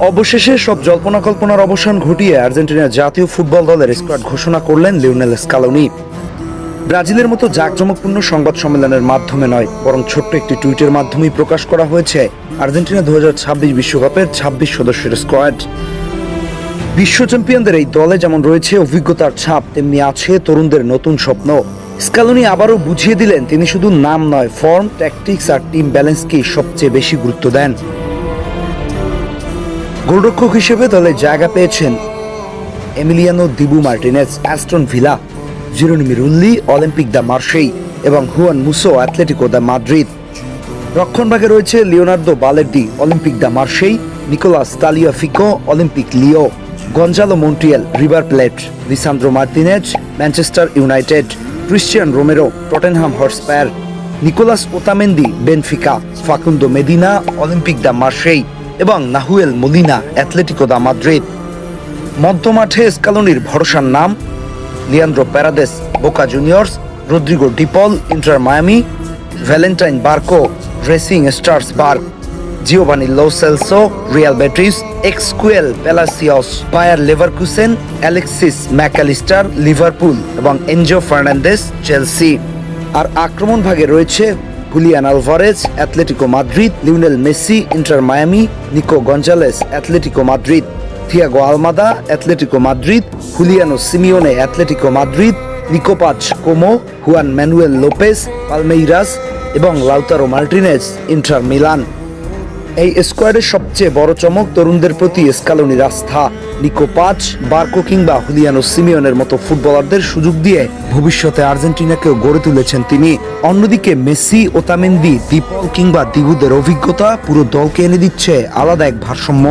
অবশেষে সব জল্পনা কল্পনার অবসান ঘটিয়ে আর্জেন্টিনার জাতীয় ফুটবল দলের স্কোয়াড ঘোষণা করলেন লিওনেল স্কালোনি। ব্রাজিলের মতো জাঁকজমকপূর্ণ সংবাদ সম্মেলনের মাধ্যমে নয়, বরং ছোট্ট একটি টুইটের মাধ্যমেই প্রকাশ করা হয়েছে আর্জেন্টিনা 2026 বিশ্বকাপের 26 সদস্যের স্কোয়াড। বিশ্ব চ্যাম্পিয়নদের এই দলে যেমন রয়েছে অভিজ্ঞতার ছাপ, তেমনি আছে তরুণদের নতুন স্বপ্ন। স্কালোনি আবারও বুঝিয়ে দিলেন তিনি শুধু নাম নয়, ফর্ম, ট্যাকটিক্স আর টিম ব্যালেন্সকেই সবচেয়ে বেশি গুরুত্ব দেন। গোলরক্ষক হিসেবে দলে জায়গা পেয়েছেন Emiliano Dibu Martinez, Aston Villa, Geronimo Rulli, Olympique de Marseille এবং Juan Musso, Atletico de Madrid. রক্ষণভাগে রয়েছে Leonardo Balerdi, Olympique de Marseille, Nicolas Tagliafico, Olympique Lyon, Gonzalo Montiel, River Plate, Lisandro Martinez, Manchester United, Cristian Romero, Tottenham Hotspur, Nicolas Otamendi, Benfica, Facundo Medina, Olympique de Marseille এবং Nahuel Molina, Atletico de Madrid. মধ্যমাঠে স্কালোনির ভরসার নাম Leandro Paredes, Boca Juniors, Rodrigo De Paul, Inter Miami, Valentin Barco, Racing Strasbourg, Giovani Lo Celso, Real Betis, Exequiel Palacios, Bayer Leverkusen, Alexis Mac Allister, Liverpool এবং Enzo Fernandez, Chelsea. আর আক্রমণ ভাগে রয়েছে Julian Alvarez, Atletico Madrid, Lionel Messi, Inter Miami, Nico Gonzalez, Atletico Madrid, Thiago Almada, Atletico Madrid, Giuliano Simeone, Atletico Madrid, Nico Paz Como, Juan Manuel Lopez, Palmeiras এবং Lautaro Martinez, Inter Milan. এই স্কোয়াডের সবচেয়ে বড় চমক তরুণদের প্রতি স্কালোনির আস্থা। নিকোপাচ, বার্কো কিংবা হুলিয়ানো সিমিওনের মতো ফুটবলারদের সুযোগ দিয়ে ভবিষ্যতে আর্জেন্টিনাকেও গড়ে তুলেছেন তিনি। অন্যদিকে মেসি, ওতামেন্দি, ডিপল কিংবা দিবুদের অভিজ্ঞতা পুরো দলকে এনে দিচ্ছে আলাদা এক ভারসাম্য।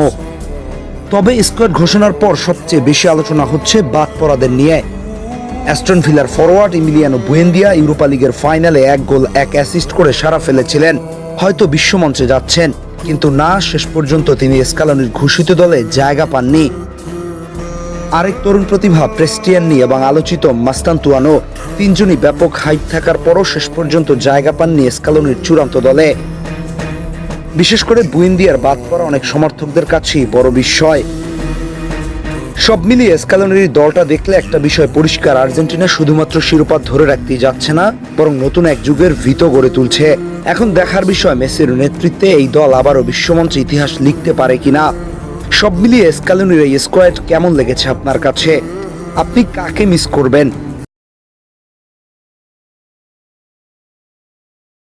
তবে স্কোয়াড ঘোষণার পর সবচেয়ে বেশি আলোচনা হচ্ছে বাদ পড়াদের নিয়ে। অ্যাস্টন ভিলার ফরওয়ার্ড এমিলিয়ানো বুয়েন্দিয়া ইউরোপা লিগের ফাইনালে 1 গোল 1 অ্যাসিস্ট করে সাড়া ফেলেছিলেন। হয়তো বিশ্বমঞ্চে যাচ্ছেন, কিন্তু না, শেষ পর্যন্ত তিনি স্কালোনির ঘোষিত দলে জায়গা পাননি। আরেক তরুণ প্রতিভা প্রেস্টিয়ানি এবং আলোচিত মাস্তান্তুয়ানো, তিনজনই ব্যাপক হাইপ থাকার পরও শেষ পর্যন্ত জায়গা পাননি স্কালোনির চূড়ান্ত দলে। বিশেষ করে বুয়েন্দিয়ার বাদ পড়া অনেক সমর্থকদের কাছেই বড় বিস্ময়। সব মিলিয়ে স্কালোনির দলটা দেখলে একটা বিষয় পরিষ্কার, আর্জেন্টিনা শুধুমাত্র শিরোপা ধরে রাখতেই যাচ্ছে না, বরং নতুন এক যুগের ভিত গড়ে তুলছে। এখন দেখার বিষয় মেসির নেতৃত্বে এই দল আবারও বিশ্বমঞ্চে ইতিহাস লিখতে পারে কিনা। সব মিলিয়ে স্কালোনির এই স্কোয়াড কেমন লেগেছে আপনার কাছে? আপনি কাকে মিস করবেন?